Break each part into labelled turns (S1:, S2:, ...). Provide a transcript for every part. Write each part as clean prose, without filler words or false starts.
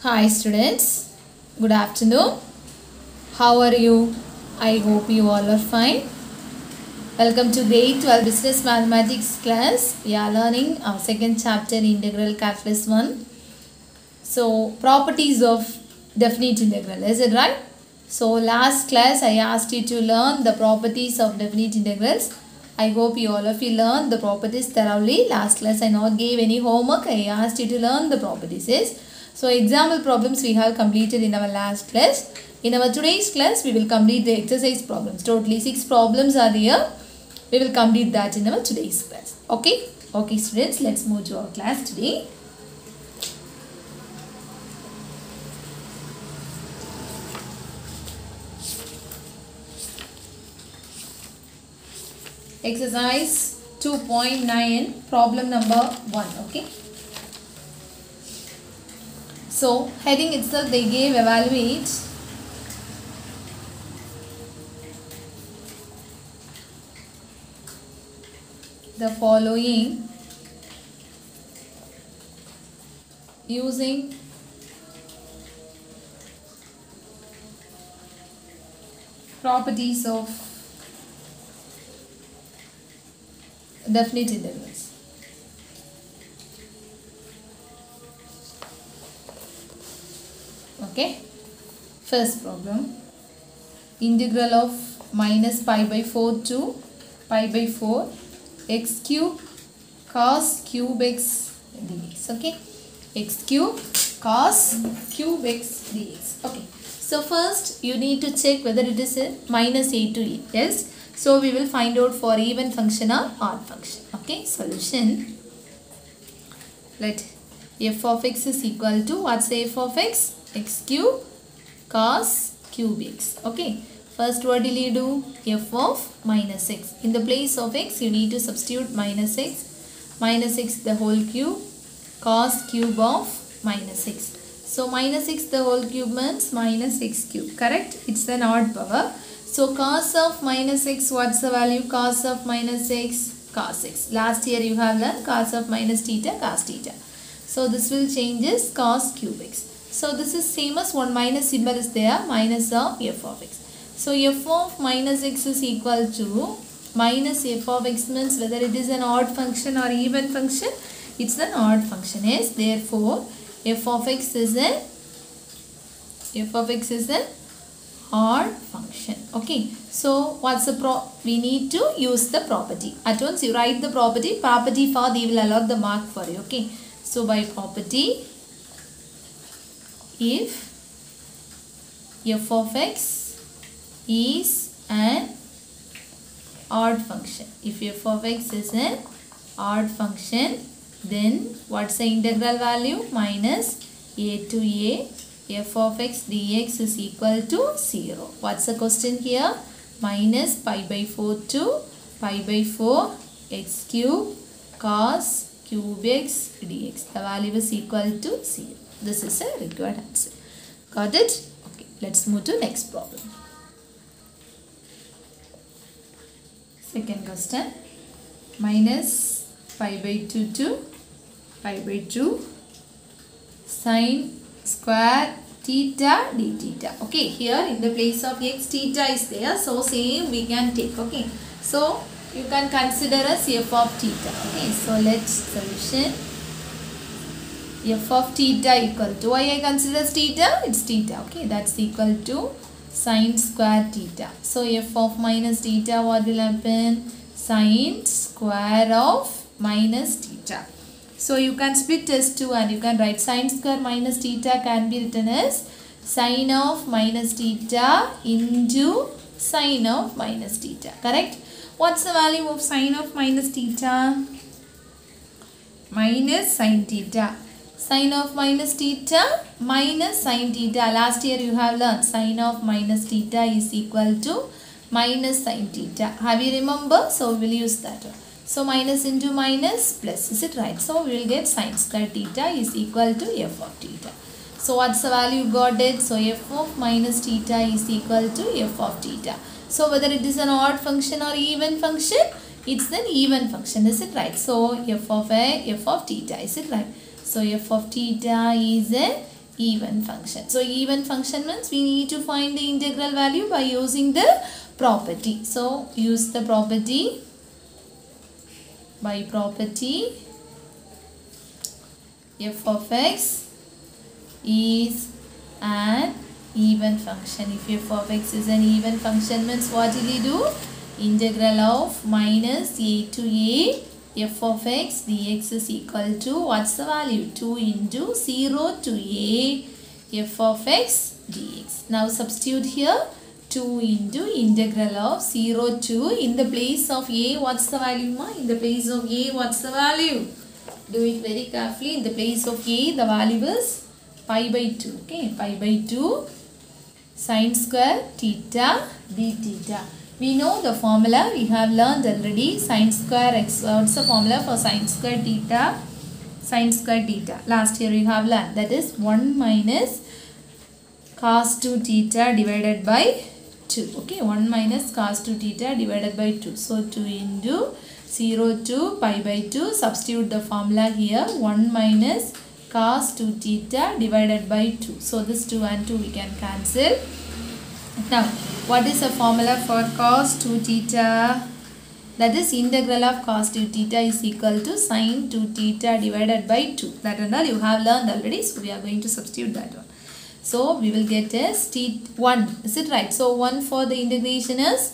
S1: Hi students, good afternoon. How are you? I hope you all are fine. Welcome to grade 12 business mathematics class. We are learning our second chapter integral calculus 1. So properties of definite integral, is it right? So last class I asked you to learn the properties of definite integrals. I hope you all of you learned the properties thoroughly. Last class I not gave any homework. I asked you to learn the properties. So example problems we have completed in our last class. In our today's class we will complete the exercise problems. Totally 6 problems are there. We will complete that in our today's class. Okay? Okay students, let's move to our class today. Exercise 2.9 problem number 1. Okay. So heading itself they gave evaluate the following using properties of definite integrals. Okay. First problem. Integral of minus pi by 4 to pi by 4 x cube cos cube x dx. Okay. X cube cos cube x dx. Okay. So first you need to check whether it is a minus a to a. Yes. So we will find out for even function or odd function. Okay. Solution. Let f of x is equal to, what's f of x? X cube cos cube x. Okay. First what will you do? F of minus x. In the place of x you need to substitute minus x. Minus x the whole cube cos cube of minus x. So minus x the whole cube means minus x cube. Correct? It's an odd power. So cos of minus x, what's the value? Cos of minus x, cos x. Last year you have learned cos of minus theta, cos theta. So this will change as cos cube x. So this is same as 1 minus symbol is there, minus of f of x. So f of minus x is equal to minus f of x means whether it is an odd function or even function, it's an odd function. Yes, therefore f of x is an odd function. Okay. So what's the we need to use the property. At once you write the property for they will allot the mark for you. Okay. So by property, if f of x is an odd function, if f of x is an odd function, then what's the integral value? Minus a to a f of x dx is equal to 0. What's the question here? Minus pi by 4 to pi by 4 x cube cos cube x dx. The value is equal to 0. This is a required answer. Got it? Okay. Let's move to next problem. Second question. Minus pi by 2 to pi by 2 sine square theta d theta. Okay, here in the place of x theta is there, so same we can take. Okay, so you can consider as f of theta. Okay, so let's solution f of theta equal to, why I consider as theta? It's theta. Okay, that's equal to sine square theta. So f of minus theta, what will happen? Sine square of minus theta. So you can split as 2 and you can write sine square minus theta can be written as sine of minus theta into sine of minus theta. Correct? What's the value of sine of minus theta? Minus sine theta. Sine of minus theta minus sine theta. Last year you have learned sine of minus theta is equal to minus sine theta. Have you remember? So we will use that one. So minus into minus plus, is it right? So we will get sine square theta is equal to f of theta. So what's the value got it? So f of minus theta is equal to f of theta. So whether it is an odd function or even function, it's an even function, is it right? So f of theta, is it right? So f of theta is an even function. So even function means we need to find the integral value by using the property. So use the property. By property, f of x is an even function. If f of x is an even function means what will you do? Integral of minus a to a f of x dx is equal to, what's the value? 2 into 0 to a f of x dx. Now substitute here 2 into integral of 0 to, in the place of a, what's the value ma? In the place of a, what's the value? Do it very carefully. In the place of a, the value is pi by 2. Okay, pi by 2 sine square theta d theta. We know the formula, we have learned already. Sine square x, what's the formula for sine square theta? Sine square theta, last year you have learned, that is 1 minus cos 2 theta divided by 2. Okay, 1 minus cos 2 theta divided by 2. So 2 into 0 to pi by 2. Substitute the formula here. 1 minus cos 2 theta divided by 2. So this 2 and 2 we can cancel. Now, what is the formula for cos 2 theta? That is integral of cos 2 theta is equal to sin 2 theta divided by 2. That and all you have learned already. So we are going to substitute that one. So we will get as t1. Is it right? So 1 for the integration is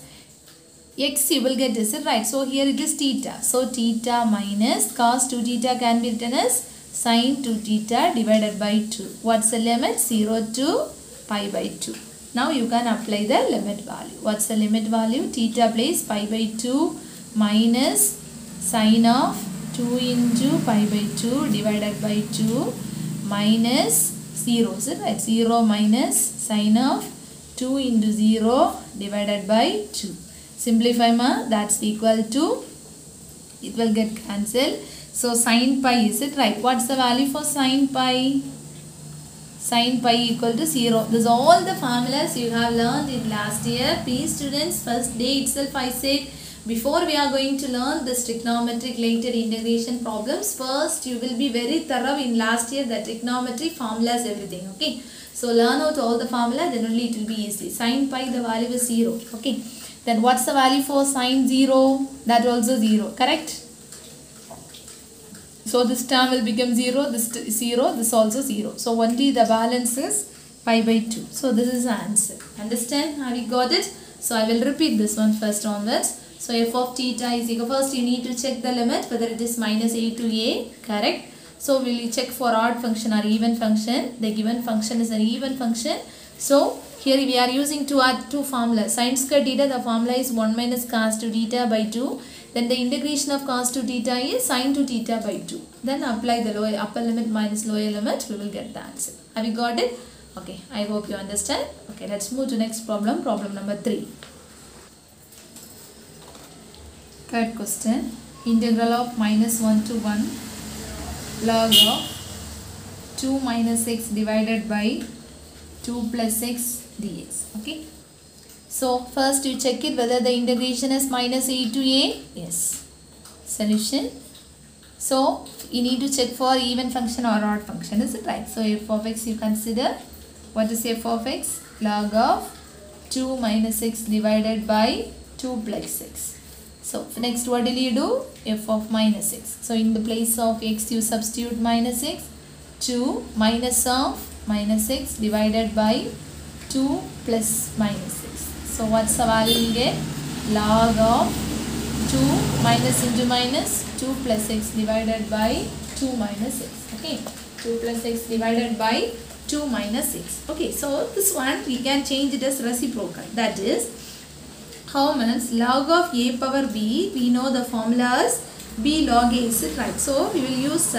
S1: x, you will get, is it right? So here it is theta. So theta minus cos 2 theta can be written as sin 2 theta divided by 2. What's the limit? 0 to pi by 2. Now you can apply the limit value. What's the limit value? Theta place pi by 2 minus sin of 2 into pi by 2 divided by 2 minus 0. Is it right? 0 minus sin of 2 into 0 divided by 2. Simplify ma, that's equal to, it will get cancelled. So sin pi, is it right? What's the value for sin pi? Sin pi equal to 0. This is all the formulas you have learned in last year. Please students, first day itself I said, before we are going to learn this trigonometric related integration problems, first you will be very thorough in last year, the trigonometry formulas, everything. Okay. So learn out all the formula, then only it will be easy. Sin pi, the value is 0. Okay. Then what's the value for sin 0? That also 0. Correct? So this term will become 0, this 0, this also 0. So only the balance is pi by 2. So this is the answer. Understand? Have you got it? So I will repeat this one first onwards. So f of theta is equal, first you need to check the limit whether it is minus a to a, correct? So we will check for odd function or even function. The given function is an even function. So here we are using two formulas. Sin square theta, the formula is 1 minus cos 2 theta by 2. Then the integration of cos 2 theta is sin 2 theta by 2. Then apply the lower upper limit minus lower limit, we will get the answer. Have you got it? Okay, I hope you understand. Okay, let's move to next problem, problem number 3. Third question, integral of minus 1 to 1 log of 2 minus x divided by 2 plus x dx. Okay. So first you check it whether the integration is minus a to a. Yes. Solution. So you need to check for even function or odd function. Is it right? So f of x you consider. What is f of x? Log of 2 minus x divided by 2 plus x. So next what will you do? F of minus x. So in the place of x you substitute minus x. 2 minus of minus x divided by 2 plus minus x. So what's the value you get? Log of 2 minus into minus 2 plus x divided by 2 minus x. Okay. 2 plus x divided by 2 minus x. Okay. So this one we can change it as reciprocal. That is, how much? Log of a power b. We know the formula is b log a. Is it right? So we will use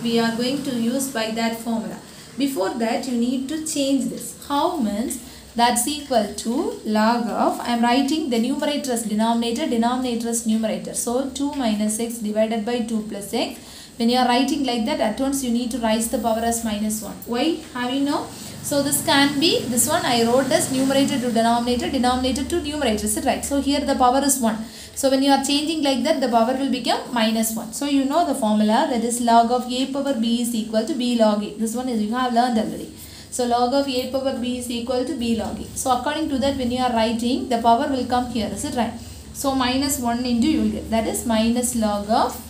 S1: we are going to use by that formula. Before that you need to change this. How much? That's equal to log of, I am writing the numerator as denominator, denominator as numerator. So 2 minus x divided by 2 plus x. When you are writing like that, at once you need to raise the power as minus 1. Why? Have you know? So this can be, this one I wrote as numerator to denominator, denominator to numerator, is it right? So here the power is 1. So when you are changing like that, the power will become -1. So you know the formula, that is log of a power b is equal to b log a. This one is you have learned already. So log of a power b is equal to b log a. So according to that, when you are writing, the power will come here, is it right? So -1 into you will get, that is minus log of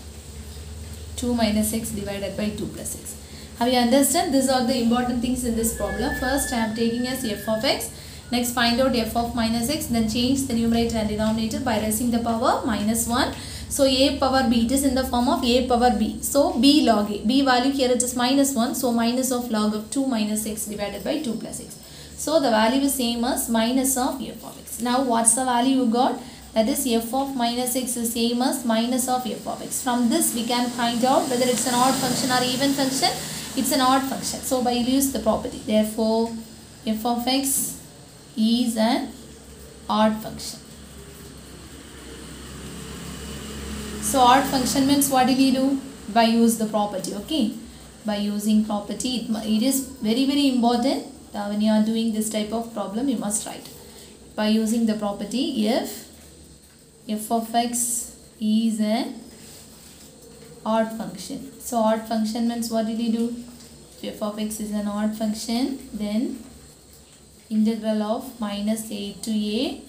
S1: 2 minus x divided by 2 plus x. Have you understand? These are the important things in this problem. First I am taking as f of x. Next find out f of minus x. Then change the numerator and denominator by raising the power -1. So a power b, it is in the form of a power b. So b log a. B value here it is -1. So minus of log of 2 minus x divided by 2 plus x. So the value is same as minus of f of x. Now what's the value you got? That is f of minus x is same as minus of f of x. From this we can find out whether it's an odd function or even function. It's an odd function. So by use the property. Therefore f of x is an odd function. So odd function means what will you do? By use the property. Okay. By using property, it is very important. When you are doing this type of problem, you must write. By using the property, if f of x is an odd function. So odd function means what will you do? If f of x is an odd function, then integral of minus a to a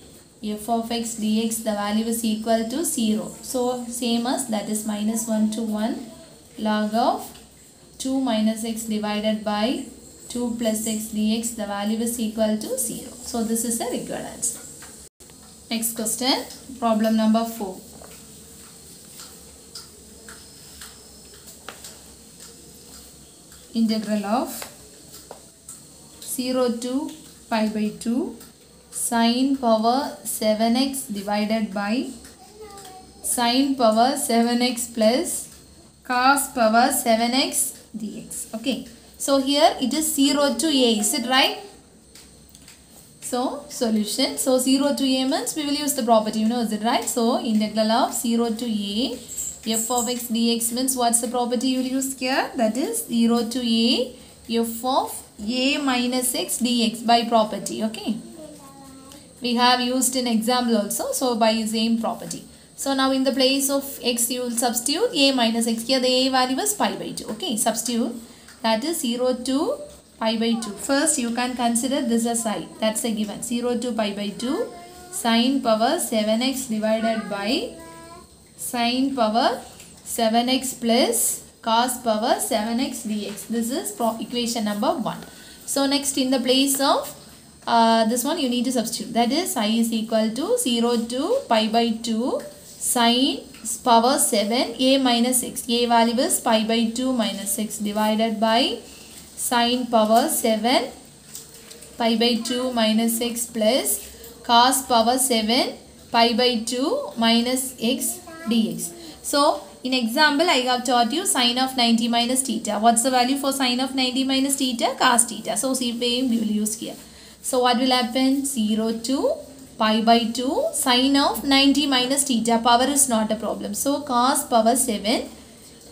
S1: f of x dx, the value is equal to 0. So same as, that is -1 to 1 log of 2 minus x divided by 2 plus x dx, the value is equal to 0. So this is a required answer. Next question, problem number 4. Integral of 0 to pi by 2 sin power 7x divided by sin power 7x plus cos power 7x dx. Okay. So here it is 0 to a. Is it right? So solution. So 0 to a means we will use the property. You know, is it right? So integral of 0 to a f of x dx means what's the property you will use here? That is 0 to a f of a minus x dx by property. Okay. We have used in example also. So by same property. So now in the place of x you will substitute a minus x. Here the a value is pi by 2. Okay. Substitute. That is 0 to pi by 2. First you can consider this as I. That's a given. 0 to pi by 2 sin power 7x divided by sin power 7x plus cos power 7x dx. This is equation number 1. So next in the place of this one you need to substitute. That is I is equal to 0 to pi by 2 sin power 7 a minus x. A value is pi by 2 minus x divided by sin power 7 pi by 2 minus x plus cos power 7 pi by 2 minus x dx. So in example I have taught you sin of 90 minus theta. What's the value for sin of 90 minus theta? Cos theta. So same we will use here. So what will happen? 0 to pi by 2 sin of 90 minus theta. Power is not a problem. So cos power 7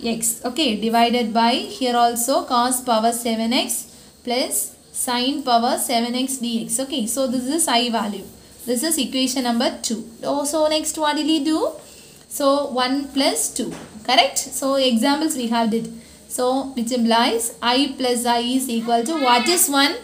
S1: x. Okay. Divided by here also cos power 7x plus sin power 7x dx. Okay. So this is I value. This is equation number 2. Oh, so next what will you do? So 1 plus 2. Correct? So examples we have did. So which implies I plus I is equal to what is 1?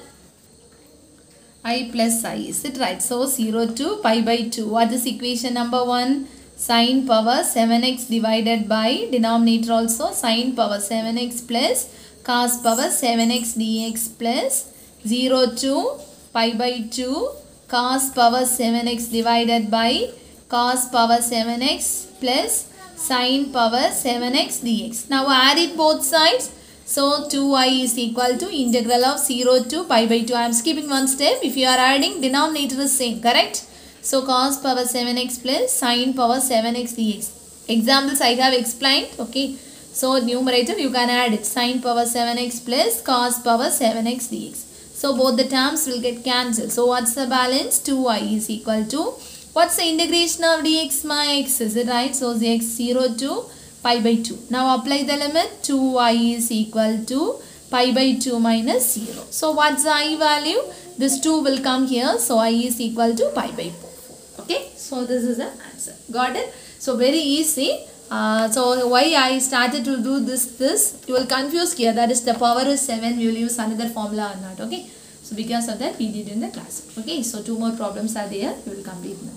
S1: I plus I. Is it right? So 0 to pi by 2. What is equation number 1? Sin power 7x divided by denominator also sin power 7x plus cos power 7x dx plus 0 to pi by 2 cos power 7x divided by cos power 7x plus sin power 7x dx. Now add it both sides. So 2i is equal to integral of 0 to pi by 2. I am skipping one step. If you are adding, denominator is same. Correct? So cos power 7x plus sin power 7x dx. Examples I have explained. Okay. So numerator you can add it. Sin power 7x plus cos power 7x dx. So both the terms will get cancelled. So what's the balance? 2i is equal to, what's the integration of dx my x? Is it right? So x 0 to pi by 2. Now apply the limit. 2i is equal to pi by 2 minus 0. So what's the I value? This 2 will come here. So I is equal to pi by 4. Okay. So this is the answer. Got it? So very easy. So why I started to do this you will confuse here, that is the power is 7, we will use another formula or not. Okay. So because of that we did in the class. Okay. So 2 more problems are there, we will complete now.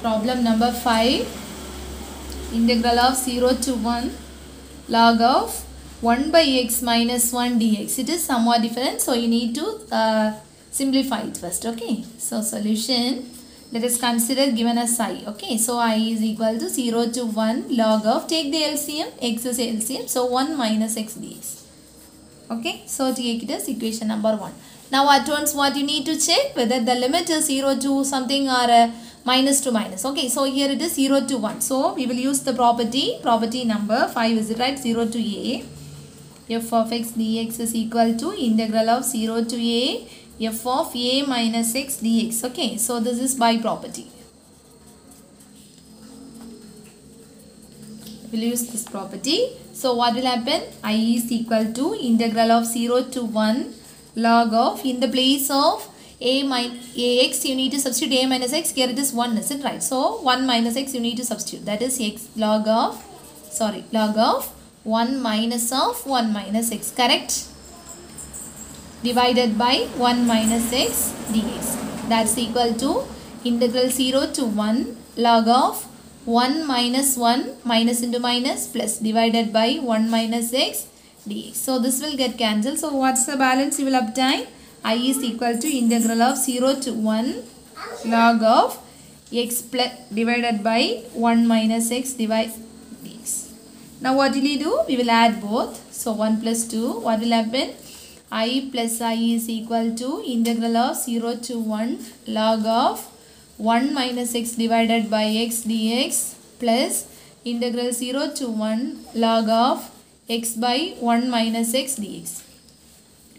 S1: Problem number 5. Integral of 0 to 1 log of 1 by x minus 1 dx. It is somewhat different, so you need to simplify it first. Okay. So solution, let us consider given as I. Okay. So I is equal to 0 to 1 log of, take the LCM, x is LCM, so 1 minus x dx. Okay. So take it as equation number 1. Now at once what you need to check, whether the limit is 0 to something or minus to minus. Okay. So here it is 0 to 1. So we will use the property number 5, is it right? 0 to a. F of x dx is equal to integral of 0 to a f of a minus x dx. Okay, so this is by property. We'll use this property. So what will happen? I is equal to integral of 0 to 1 log of, in the place of a minus ax you need to substitute a minus x. Here it is 1, is it right? So 1 minus x you need to substitute, that is x log of 1 minus of 1 minus x, correct? Divided by 1 minus x dx. That's equal to integral 0 to 1 log of 1 minus 1 minus into minus plus divided by 1 minus x dx. So this will get cancelled. So what's the balance you will obtain? I is equal to integral of 0 to 1 log of x plus divided by 1 minus x divided dx. Now what will we do? We will add both. So 1 plus 2, what will happen? I plus I is equal to integral of 0 to 1 log of 1 minus x divided by x dx plus integral 0 to 1 log of x by 1 minus x dx.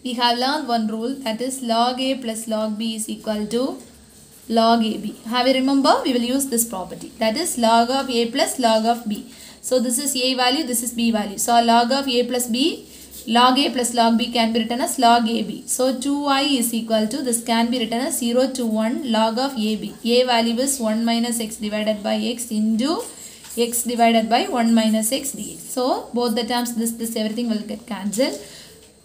S1: We have learned one rule, that is log a plus log b is equal to log ab. Have you remember? We will use this property, that is log of a plus log of b. So this is a value, this is b value. So log of a plus b, log a plus log b can be written as log ab. So 2i is equal to, this can be written as 0 to 1 log of ab. A value is 1 minus x divided by x into x divided by 1 minus x dx. So both the terms, this everything will get cancelled.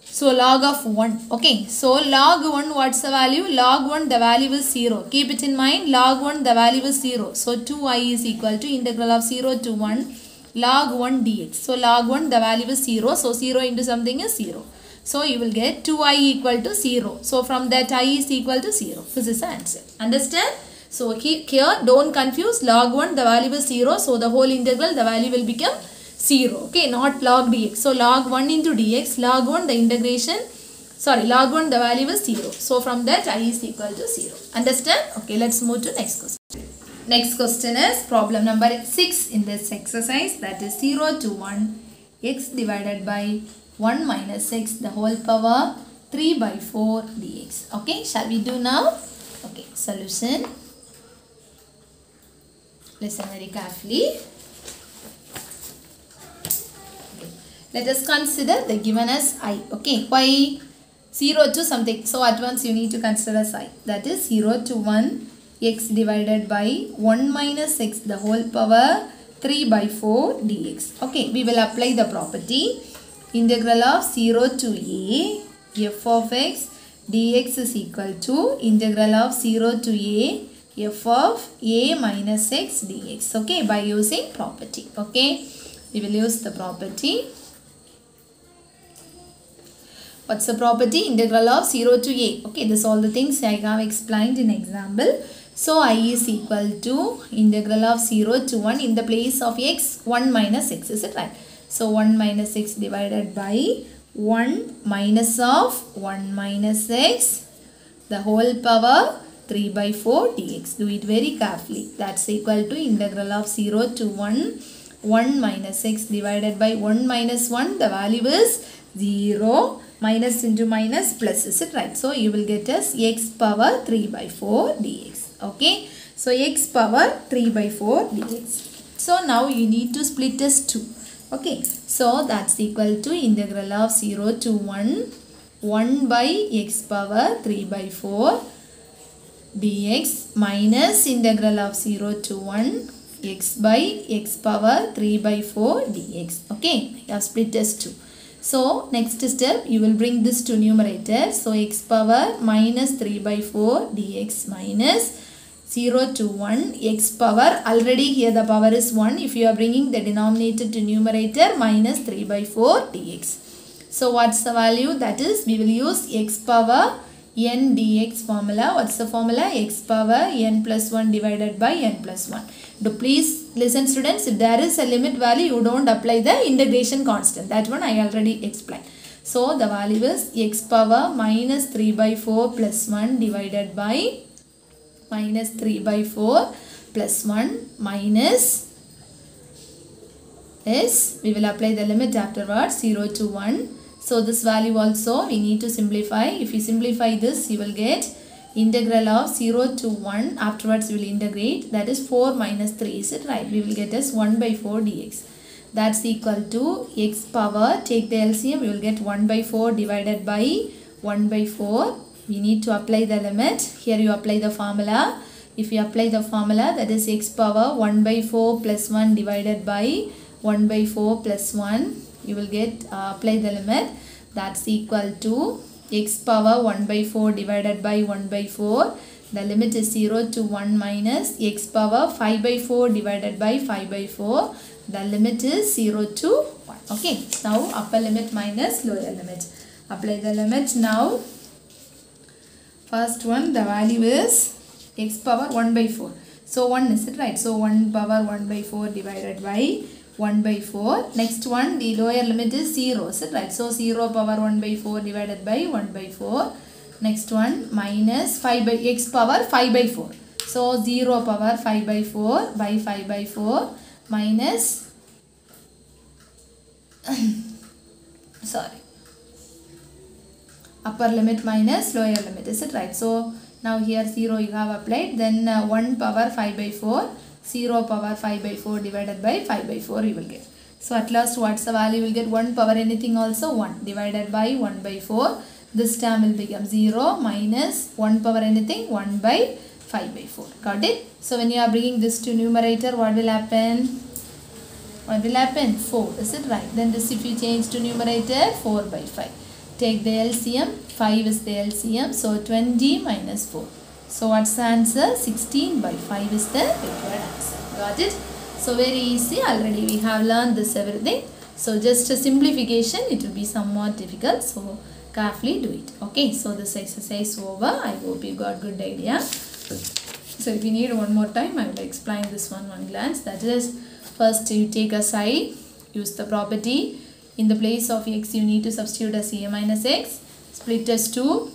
S1: So log of 1. Okay. So log 1, what's the value? Log 1, the value is 0. Keep it in mind. Log 1, the value is 0. So 2i is equal to integral of 0 to 1 log 1 dx. So log 1, the value is 0. So 0 into something is 0. So you will get 2i equal to 0. So from that I is equal to 0. This is the answer. Understand? So here don't confuse. Log 1, the value is 0. So the whole integral, the value will become 0. Okay, not log dx. So log 1 into dx, log 1 the integration, log 1 the value is 0. So from that I is equal to 0. Understand? Okay, let's move to next question. Next question is problem number 6 in this exercise, that is 0 to 1 x divided by 1 minus x the whole power 3 by 4 dx. Okay, shall we do now? Okay, solution. Listen very carefully. Let us consider the given as I. Okay, why 0 to something? So at once you need to consider as I. That is 0 to 1 x divided by 1 minus x the whole power 3 by 4 dx. Okay, we will apply the property. Integral of 0 to a f of x dx is equal to integral of 0 to a f of a minus x dx. Okay, by using property. Okay, we will use the property. What's the property? Integral of 0 to a. Okay, this all the things I have explained in example. So I is equal to integral of 0 to 1 in the place of x 1 minus x. Is it right? So 1 minus x divided by 1 minus of 1 minus x the whole power 3 by 4 dx. Do it very carefully. That's equal to integral of 0 to 1 minus x divided by 1 minus 1. The value is 0. Minus into minus plus, is it right? So you will get as x power 3 by 4 dx. Okay. So x power 3 by 4 dx. So now you need to split as 2. Okay, so that's equal to integral of 0 to 1 by x power 3 by 4 dx minus integral of 0 to 1 x by x power 3 by 4 dx. Okay, I have split as 2. So next step, you will bring this to numerator. So x power minus 3 by 4 dx minus 0 to 1 x power, already here the power is 1. If you are bringing the denominator to numerator, minus 3 by 4 dx. So what's the value? That is, we will use x power n dx formula. What's the formula? X power n plus 1 divided by n plus 1. Please listen students, if there is a limit value, you don't apply the integration constant. That one I already explained. So the value is x power minus 3 by 4 plus 1 divided by minus 3 by 4 plus 1 minus is, we will apply the limit afterwards, 0 to 1. So this value also we need to simplify. If you simplify this, you will get integral of 0 to 1. Afterwards, we will integrate. That is 4 minus 3. Is it right? We will get as 1 by 4 dx. That's equal to x power. Take the LCM. We will get 1 by 4 divided by 1 by 4. We need to apply the limit. Here you apply the formula. If you apply the formula, that is x power 1 by 4 plus 1 divided by 1 by 4 plus 1. You will get apply the limit. That's equal to x power 1 by 4 divided by 1 by 4. The limit is 0 to 1 minus x power 5 by 4 divided by 5 by 4. The limit is 0 to 1. Okay. Now upper limit minus lower limit. Apply the limit now. First one, the value is x power 1 by 4. So 1, is it right? So 1 power 1 by 4 divided by 1 by 4. Next one, the lower limit is 0, is it right? So 0 power 1 by 4 divided by 1 by 4. Next one, minus 5 by x power 5 by 4. So 0 power 5 by 4 by 5 by 4 minus sorry, upper limit minus lower limit, is it right? So now here 0 you have applied, then 1 power 5 by 4, 0 power 5 by 4 divided by 5 by 4 you will get. So at last what's the value? You will get 1 power anything also 1 divided by 1 by 4. This term will become 0 minus 1 power anything 1 by 5 by 4. Got it? So when you are bringing this to numerator, what will happen? What will happen? 4. Is it right? Then this if you change to numerator, 4 by 5. Take the LCM. 5 is the LCM. So 20 minus 4. So what's the answer? 16 by 5 is the required answer. Got it? So very easy. Already we have learned this everything. So just a simplification. It will be somewhat difficult. So carefully do it. Okay. So this exercise over. I hope you got good idea. So if you need one more time, I will explain this one glance. That is, first you take a side. Use the property. In the place of x, you need to substitute as a minus x. Split as 2.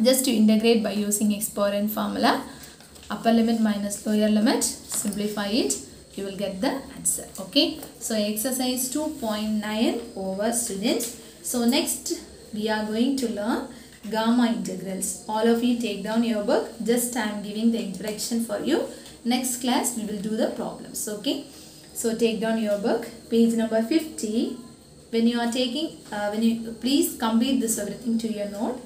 S1: Just to integrate by using x power n formula. Upper limit minus lower limit. Simplify it. You will get the answer. Okay. So exercise 2.9 over, students. So next we are going to learn gamma integrals. All of you take down your book. Just I am giving the introduction for you. Next class we will do the problems. Okay. So take down your book. Page number 50. When you are taking, please complete this everything to your note.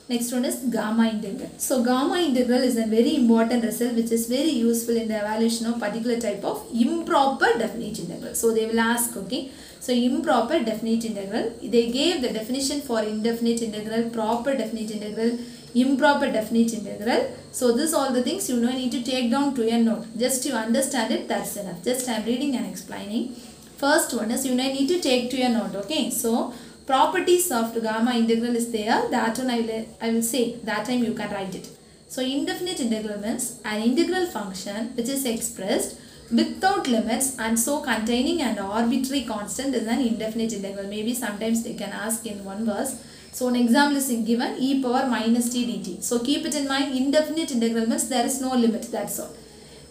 S1: Next one is gamma integral. So gamma integral is a very important result which is very useful in the evaluation of particular type of improper definite integral. So they will ask, okay. So improper definite integral. They gave the definition for indefinite integral, proper definite integral, improper definite integral. So this all the things you need to take down to your note. Just to understand it, that's enough. Just I am reading and explaining. First one is you need to take to your note. Okay. So properties of the gamma integral is there. That one I will say. That time you can write it. So indefinite integral means an integral function which is expressed without limits and so containing an arbitrary constant is an indefinite integral. Maybe sometimes they can ask in one verse. So an example is given, e power minus t dt. So keep it in mind, indefinite integral means there is no limit. That's all.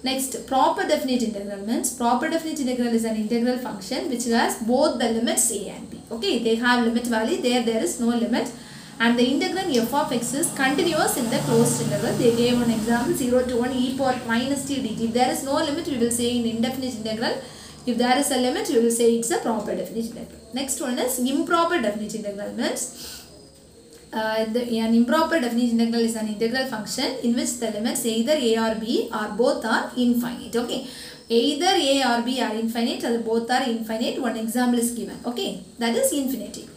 S1: Next, proper definite integral means proper definite integral is an integral function which has both the limits a and b. Okay, they have limit value, there is no limit, and the integrand f of x is continuous in the closed interval. They gave an example 0 to 1 e power minus t dt. If there is no limit, we will say in indefinite integral If there is a limit, you will say it's a proper definite integral. Next one is improper definite integral. Means an improper definite integral is an integral function in which the limits either a or b or both are infinite. Okay, either a or b are infinite or both are infinite. One example is given. Okay, that is infinity.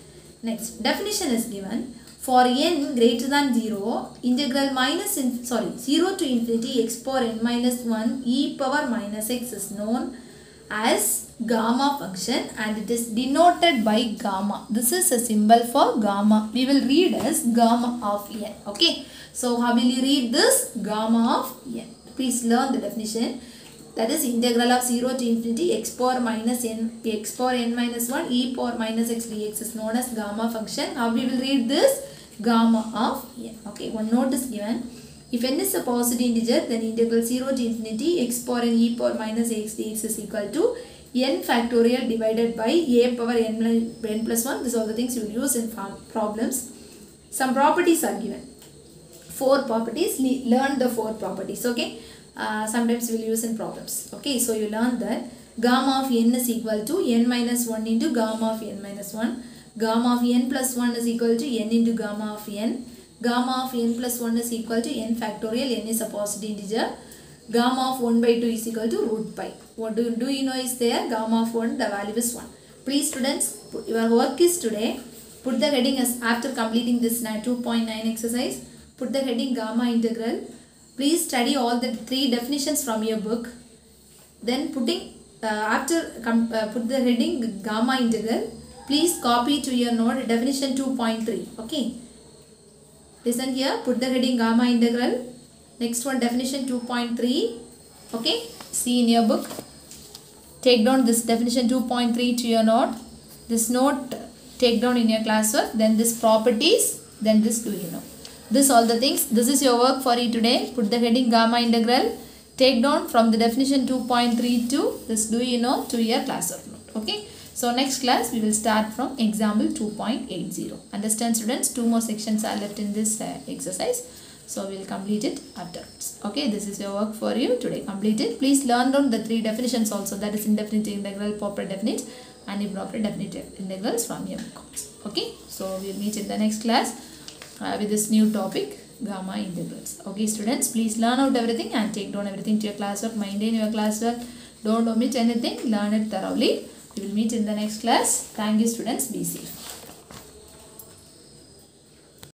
S1: Next definition is given. For n greater than 0, integral 0 to infinity x power n minus 1 e power minus x is known as gamma function, and it is denoted by gamma. This is a symbol for gamma. We will read as gamma of n. Okay. So how will you read this? Gamma of n. Please learn the definition. That is integral of 0 to infinity x power minus n x power n minus 1 e power minus x dx is known as gamma function. How we will read this? Gamma of n. Okay. One note is given. If n is a positive integer, then integral 0 to infinity x power n e power minus x dx is equal to n factorial divided by a power n plus 1. These are the things you will use in problems. Some properties are given. 4 properties. Learn the 4 properties. Okay. Sometimes we will use in problems. Okay. So you learn that gamma of n is equal to n minus 1 into gamma of n minus 1. Gamma of n plus 1 is equal to n into gamma of n. Gamma of n plus 1 is equal to n factorial. N is a positive integer. Gamma of 1 by 2 is equal to root pi. What do you know is there? Gamma of 1, the value is 1. Please students, your work is today. Put the heading as after completing this 2.9 exercise. Put the heading gamma integral. Please study all the 3 definitions from your book. Then put the heading gamma integral. Please copy to your note definition 2.3. Okay. Listen here. Put the heading gamma integral. Next one definition 2.3. Okay. See in your book. Take down this definition 2.3 to your note. This note take down in your classwork. Then this properties. Then this do you know. This all the things. This is your work for you today. Put the heading gamma integral. Take down from the definition 2.3 to this do you know to your classwork note. Okay. So next class we will start from example 2.80. Understand students? 2 more sections are left in this exercise. So we will complete it afterwards. Okay, this is your work for you today. Complete it. Please learn down the 3 definitions also. That is indefinite integral, proper definite and improper definite integrals from your book. Okay, so we will meet in the next class with this new topic, gamma integrals. Okay students, please learn out everything and take down everything to your classwork. Maintain your classwork. Don't omit anything. Learn it thoroughly. We will meet in the next class. Thank you students. Be safe.